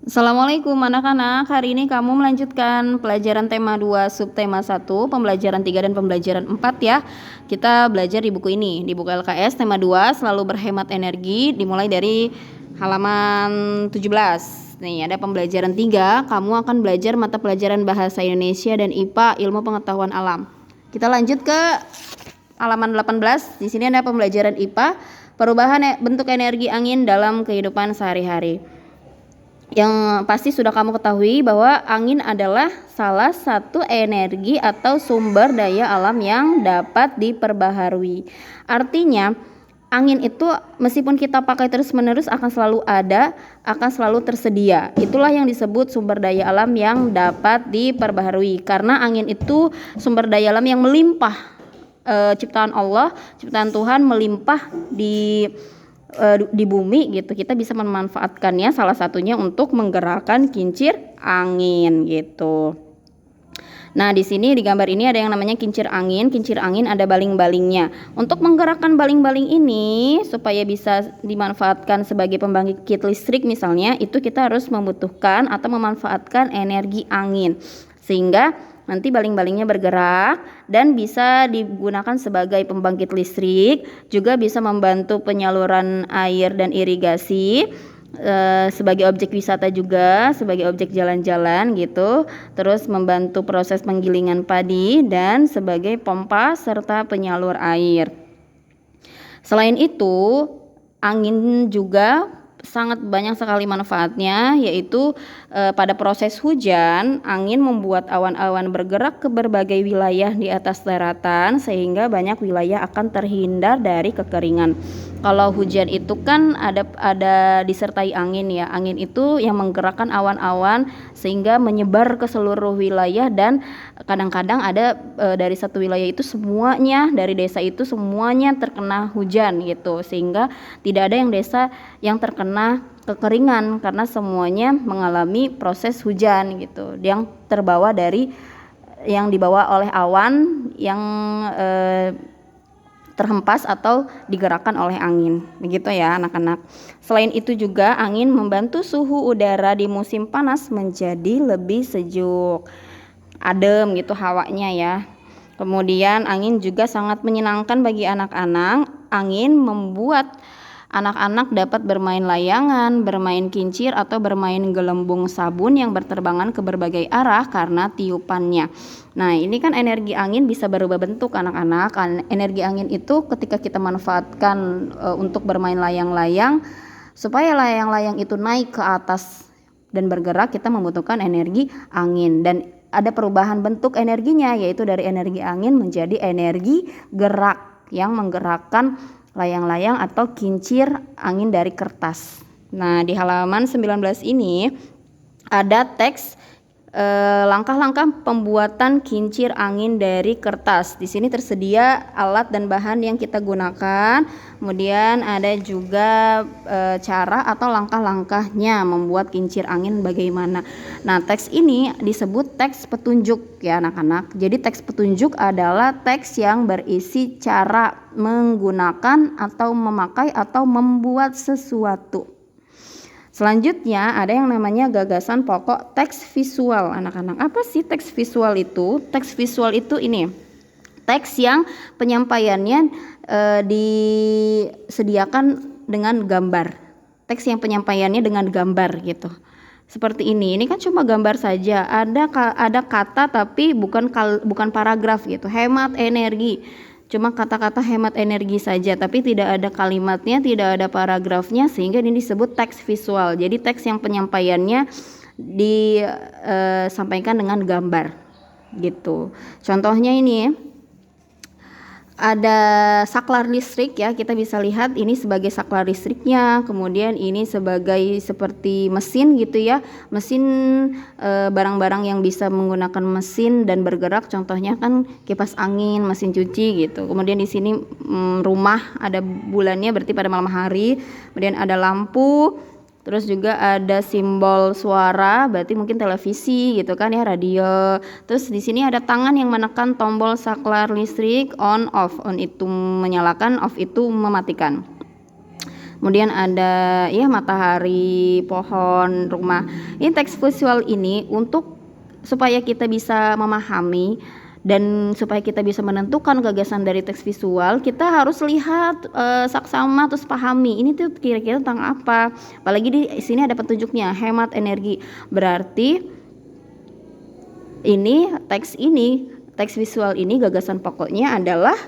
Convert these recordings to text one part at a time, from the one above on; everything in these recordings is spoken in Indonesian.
Assalamualaikum anak-anak, hari ini kamu melanjutkan pelajaran tema 2 subtema 1, pembelajaran 3 dan pembelajaran 4 ya. Kita belajar di buku ini, di buku LKS tema 2 selalu berhemat energi, dimulai dari halaman 17. Nih ada pembelajaran 3, kamu akan belajar mata pelajaran bahasa Indonesia dan IPA ilmu pengetahuan alam. Kita lanjut ke halaman 18, di sini ada pembelajaran IPA, perubahan bentuk energi angin dalam kehidupan sehari-hari. Yang pasti sudah kamu ketahui bahwa angin adalah salah satu energi atau sumber daya alam yang dapat diperbaharui. Artinya, angin itu meskipun kita pakai terus-menerus akan selalu ada, akan selalu tersedia. Itulah yang disebut sumber daya alam yang dapat diperbaharui. Karena angin itu sumber daya alam yang melimpah, ciptaan Allah, ciptaan Tuhan melimpah di bumi gitu. Kita bisa memanfaatkannya, salah satunya untuk menggerakkan kincir angin gitu. Nah, di sini di gambar ini ada yang namanya kincir angin. Kincir angin ada baling-balingnya. Untuk menggerakkan baling-baling ini supaya bisa dimanfaatkan sebagai pembangkit listrik misalnya, itu kita harus membutuhkan atau memanfaatkan energi angin. Sehingga nanti baling-balingnya bergerak dan bisa digunakan sebagai pembangkit listrik, juga bisa membantu penyaluran air dan irigasi, sebagai objek wisata juga, sebagai objek jalan-jalan gitu, terus membantu proses penggilingan padi dan sebagai pompa serta penyalur air. Selain itu, angin juga sangat banyak sekali manfaatnya, yaitu pada proses hujan, angin membuat awan-awan bergerak ke berbagai wilayah di atas daratan sehingga banyak wilayah akan terhindar dari kekeringan. Kalau hujan itu kan ada disertai angin ya. Angin itu yang menggerakkan awan-awan sehingga menyebar ke seluruh wilayah, dan kadang-kadang ada dari satu wilayah itu semuanya, dari desa itu semuanya terkena hujan gitu, sehingga tidak ada yang desa yang terkena kekeringan karena semuanya mengalami proses hujan gitu, yang dibawa oleh awan yang terhempas atau digerakkan oleh angin. Begitu ya anak-anak. Selain itu juga angin membantu suhu udara di musim panas menjadi lebih sejuk, adem gitu hawanya ya. Kemudian angin juga sangat menyenangkan bagi anak-anak. Angin membuat anak-anak dapat bermain layangan, bermain kincir, atau bermain gelembung sabun yang berterbangan ke berbagai arah karena tiupannya. Nah, ini kan energi angin bisa berubah bentuk anak-anak. Energi angin itu ketika kita manfaatkan untuk bermain layang-layang, supaya layang-layang itu naik ke atas dan bergerak, kita membutuhkan energi angin. Dan ada perubahan bentuk energinya, yaitu dari energi angin menjadi energi gerak yang menggerakkan layang-layang atau kincir angin dari kertas. Nah, di halaman 19 ini ada teks langkah-langkah pembuatan kincir angin dari kertas. Di sini tersedia alat dan bahan yang kita gunakan. Kemudian ada juga cara atau langkah-langkahnya membuat kincir angin bagaimana. Nah, teks ini disebut teks petunjuk ya anak-anak. Jadi teks petunjuk adalah teks yang berisi cara menggunakan atau memakai atau membuat sesuatu. Selanjutnya ada yang namanya gagasan pokok teks visual anak-anak. Apa sih teks visual itu? Teks visual itu ini, teks yang penyampaiannya disediakan dengan gambar. Teks yang penyampaiannya dengan gambar gitu. Seperti ini kan cuma gambar saja. Ada kata tapi bukan paragraf gitu. Hemat energi. Cuma kata-kata hemat energi saja, tapi tidak ada kalimatnya, tidak ada paragrafnya, sehingga ini disebut teks visual. Jadi teks yang penyampaiannya disampaikan dengan gambar gitu. Contohnya ini ada saklar listrik ya, kita bisa lihat ini sebagai saklar listriknya, kemudian ini sebagai seperti mesin gitu ya, mesin barang-barang yang bisa menggunakan mesin dan bergerak, contohnya kan kipas angin, mesin cuci gitu. Kemudian di sini rumah ada bulannya, berarti pada malam hari. Kemudian ada lampu, terus juga ada simbol suara, berarti mungkin televisi gitu kan ya, radio. Terus di sini ada tangan yang menekan tombol saklar listrik on off. On itu menyalakan, off itu mematikan. Kemudian ada ya matahari, pohon, rumah. Ini teks visual ini untuk supaya kita bisa memahami dan supaya kita bisa menentukan gagasan dari teks visual, kita harus lihat saksama terus pahami ini tuh kira-kira tentang apa. Apalagi di sini ada petunjuknya, hemat energi. Berarti teks visual ini gagasan pokoknya adalah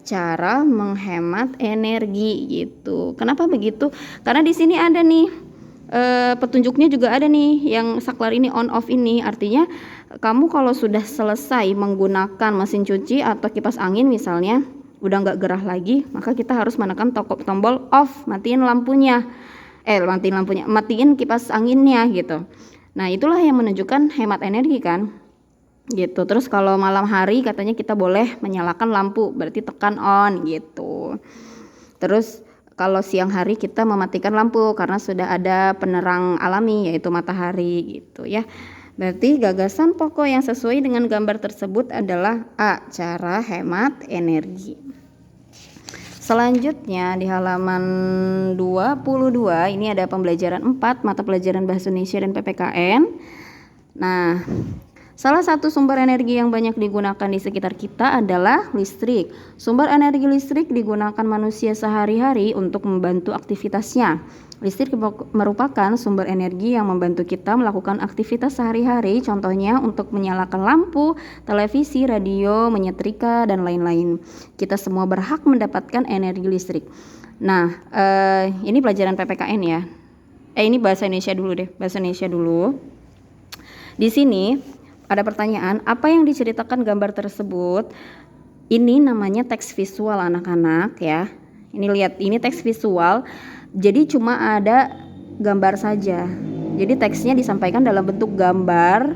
cara menghemat energi gitu. Kenapa begitu? Karena di sini ada nih petunjuknya juga ada nih yang saklar ini on off ini, artinya kamu kalau sudah selesai menggunakan mesin cuci atau kipas angin misalnya udah nggak gerah lagi, maka kita harus menekan tombol off, matiin kipas anginnya gitu. Nah itulah yang menunjukkan hemat energi kan gitu. Terus kalau malam hari katanya kita boleh menyalakan lampu, berarti tekan on gitu. Terus kalau siang hari kita mematikan lampu karena sudah ada penerang alami yaitu matahari gitu ya. Berarti gagasan pokok yang sesuai dengan gambar tersebut adalah A, cara hemat energi. Selanjutnya di halaman 22 ini ada pembelajaran 4 mata pelajaran Bahasa Indonesia dan PPKN. Nah, salah satu sumber energi yang banyak digunakan di sekitar kita adalah listrik. Sumber energi listrik digunakan manusia sehari-hari untuk membantu aktivitasnya. Listrik merupakan sumber energi yang membantu kita melakukan aktivitas sehari-hari, contohnya untuk menyalakan lampu, televisi, radio, menyetrika, dan lain-lain. Kita semua berhak mendapatkan energi listrik. Nah, ini pelajaran PPKN ya. Ini Bahasa Indonesia dulu deh, Bahasa Indonesia dulu. Di sini ada pertanyaan, apa yang diceritakan gambar tersebut? Ini namanya teks visual anak-anak ya. Ini lihat, ini teks visual. Jadi cuma ada gambar saja. Jadi teksnya disampaikan dalam bentuk gambar,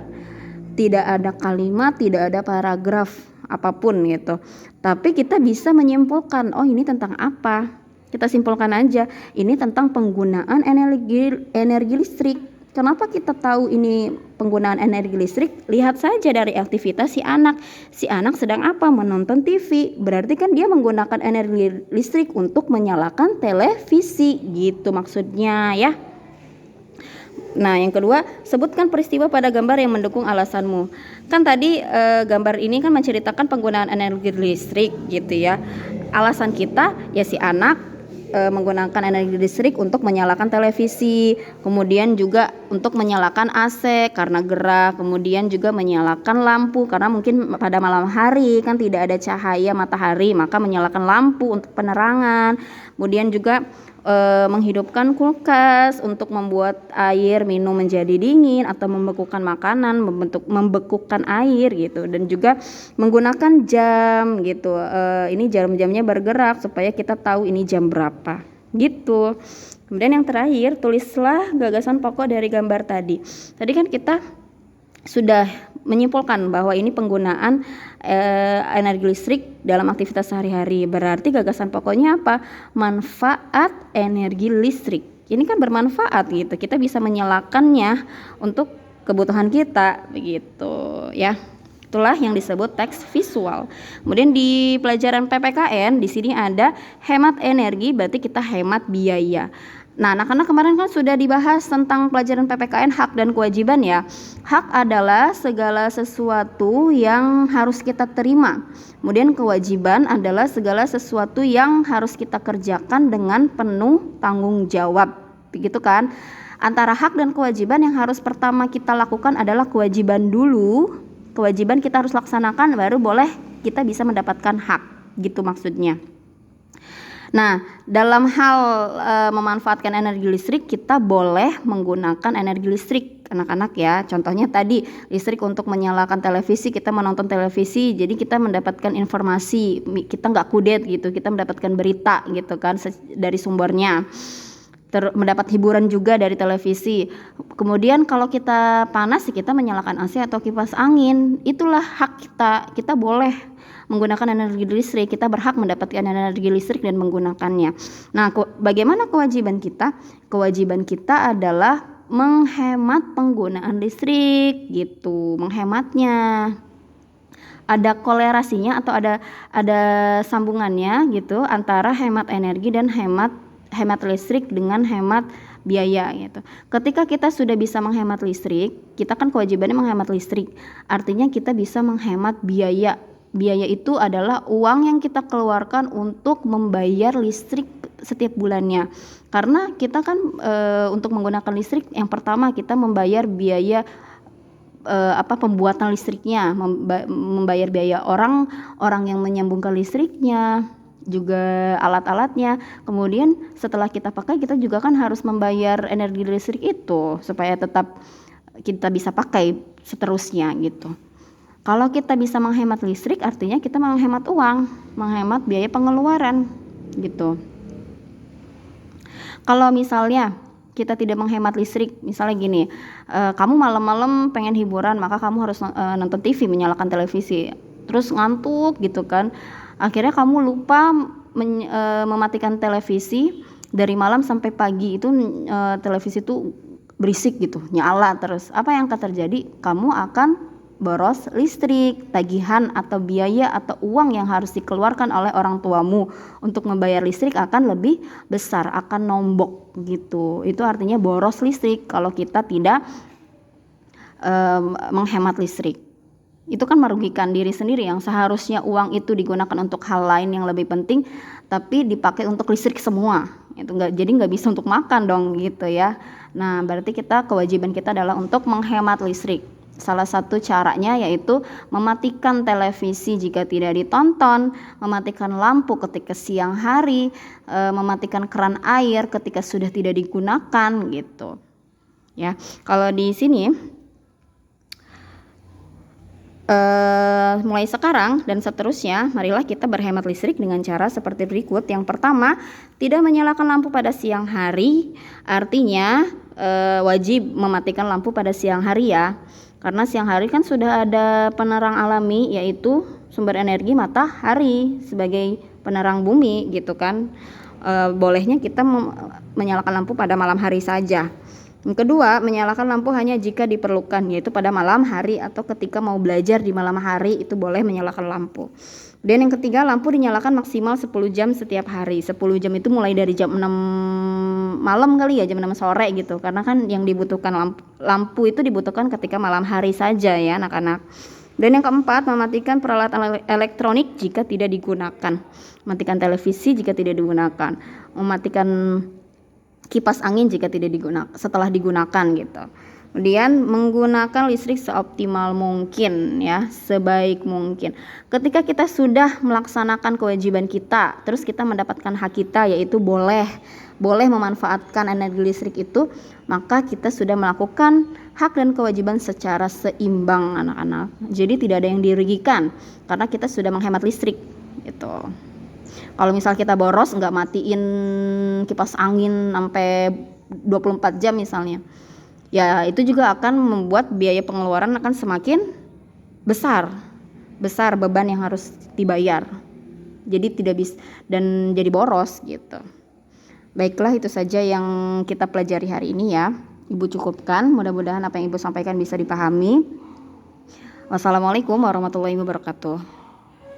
tidak ada kalimat, tidak ada paragraf apapun gitu. Tapi kita bisa menyimpulkan, oh ini tentang apa? Kita simpulkan aja, ini tentang penggunaan energi listrik. Kenapa kita tahu ini penggunaan energi listrik? Lihat saja dari aktivitas si anak. Si anak sedang apa? Menonton TV. Berarti kan dia menggunakan energi listrik untuk menyalakan televisi. Gitu maksudnya ya. Nah yang kedua, sebutkan peristiwa pada gambar yang mendukung alasanmu. Kan tadi gambar ini kan menceritakan penggunaan energi listrik gitu ya. Alasan kita ya si anak menggunakan energi listrik untuk menyalakan televisi, kemudian juga untuk menyalakan AC karena gerah, kemudian juga menyalakan lampu karena mungkin pada malam hari kan tidak ada cahaya matahari, maka menyalakan lampu untuk penerangan, kemudian juga menghidupkan kulkas untuk membuat air minum menjadi dingin atau membekukan makanan, membekukan air gitu, dan juga menggunakan jam gitu. Ini jam-jamnya bergerak supaya kita tahu ini jam berapa gitu. Kemudian yang terakhir, tulislah gagasan pokok dari gambar tadi. Tadi kan kita sudah menyimpulkan bahwa ini penggunaan energi listrik dalam aktivitas sehari-hari. Berarti gagasan pokoknya apa? Manfaat energi listrik. Ini kan bermanfaat gitu. Kita bisa menyalakannya untuk kebutuhan kita begitu ya. Itulah yang disebut teks visual. Kemudian di pelajaran PPKN di sini ada hemat energi, berarti kita hemat biaya. Nah, anak-anak kemarin kan sudah dibahas tentang pelajaran PPKN hak dan kewajiban ya. Hak adalah segala sesuatu yang harus kita terima. Kemudian kewajiban adalah segala sesuatu yang harus kita kerjakan dengan penuh tanggung jawab. Begitu kan? Antara hak dan kewajiban yang harus pertama kita lakukan adalah kewajiban dulu. Kewajiban kita harus laksanakan baru boleh kita bisa mendapatkan hak. Gitu maksudnya. Nah, dalam hal memanfaatkan energi listrik, kita boleh menggunakan energi listrik anak-anak ya. Contohnya tadi listrik untuk menyalakan televisi, kita menonton televisi, jadi kita mendapatkan informasi, kita nggak kudet gitu, kita mendapatkan berita gitu kan dari sumbernya. Mendapat hiburan juga dari televisi. Kemudian kalau kita panas, kita menyalakan AC atau kipas angin. Itulah hak kita. Kita boleh menggunakan energi listrik. Kita berhak mendapatkan energi listrik dan menggunakannya. Nah, bagaimana kewajiban kita? Kewajiban kita adalah menghemat penggunaan listrik gitu, menghematnya. Ada kolerasinya atau ada sambungannya gitu antara hemat energi dan hemat hemat listrik dengan hemat biaya gitu. Ketika kita sudah bisa menghemat listrik, kita kan kewajibannya menghemat listrik. Artinya kita bisa menghemat biaya. Biaya itu adalah uang yang kita keluarkan untuk membayar listrik setiap bulannya. Karena kita kan untuk menggunakan listrik, yang pertama kita membayar biaya pembuatan listriknya, membayar biaya orang yang menyambungkan listriknya, juga alat-alatnya. Kemudian setelah kita pakai, kita juga kan harus membayar energi listrik itu supaya tetap kita bisa pakai seterusnya gitu. Kalau kita bisa menghemat listrik, artinya kita menghemat uang, menghemat biaya pengeluaran gitu. Kalau misalnya kita tidak menghemat listrik, misalnya gini, kamu malam-malam pengen hiburan, maka kamu harus nonton TV, menyalakan televisi, terus ngantuk gitu kan. Akhirnya kamu lupa mematikan televisi, dari malam sampai pagi itu televisi itu berisik gitu, nyala terus. Apa yang akan terjadi? Kamu akan boros listrik, tagihan atau biaya atau uang yang harus dikeluarkan oleh orang tuamu untuk membayar listrik akan lebih besar, akan nombok gitu. Itu artinya boros listrik kalau kita tidak menghemat listrik. Itu kan merugikan diri sendiri, yang seharusnya uang itu digunakan untuk hal lain yang lebih penting, tapi dipakai untuk listrik semua. Itu jadi nggak bisa untuk makan dong gitu ya. Nah, berarti kewajiban kita adalah untuk menghemat listrik. Salah satu caranya yaitu mematikan televisi jika tidak ditonton, mematikan lampu ketika siang hari, mematikan keran air ketika sudah tidak digunakan gitu. Ya, kalau di sini mulai sekarang dan seterusnya, marilah kita berhemat listrik dengan cara seperti berikut. Yang pertama, tidak menyalakan lampu pada siang hari, artinya wajib mematikan lampu pada siang hari ya. Karena siang hari kan sudah ada penerang alami, yaitu sumber energi matahari sebagai penerang bumi gitu kan. Bolehnya kita menyalakan lampu pada malam hari saja. Yang kedua, menyalakan lampu hanya jika diperlukan, yaitu pada malam hari atau ketika mau belajar di malam hari itu boleh menyalakan lampu. Dan yang ketiga, lampu dinyalakan maksimal 10 jam setiap hari. 10 jam itu mulai dari jam 6 malam kali ya, jam 6 sore gitu. Karena kan yang dibutuhkan lampu itu dibutuhkan ketika malam hari saja ya anak-anak. Dan yang keempat, mematikan peralatan elektronik jika tidak digunakan. Mematikan televisi jika tidak digunakan. Mematikan kipas angin jika tidak digunakan, setelah digunakan gitu. Kemudian menggunakan listrik seoptimal mungkin ya, sebaik mungkin. Ketika kita sudah melaksanakan kewajiban kita, terus kita mendapatkan hak kita, yaitu boleh memanfaatkan energi listrik itu, maka kita sudah melakukan hak dan kewajiban secara seimbang anak-anak. Jadi tidak ada yang dirugikan karena kita sudah menghemat listrik gitu. Kalau misal kita boros nggak matiin kipas angin sampai 24 jam misalnya, ya itu juga akan membuat biaya pengeluaran akan semakin besar beban yang harus dibayar. Jadi tidak bisa dan jadi boros gitu. Baiklah, itu saja yang kita pelajari hari ini ya. Ibu cukupkan, mudah-mudahan apa yang Ibu sampaikan bisa dipahami. Wassalamualaikum warahmatullahi wabarakatuh.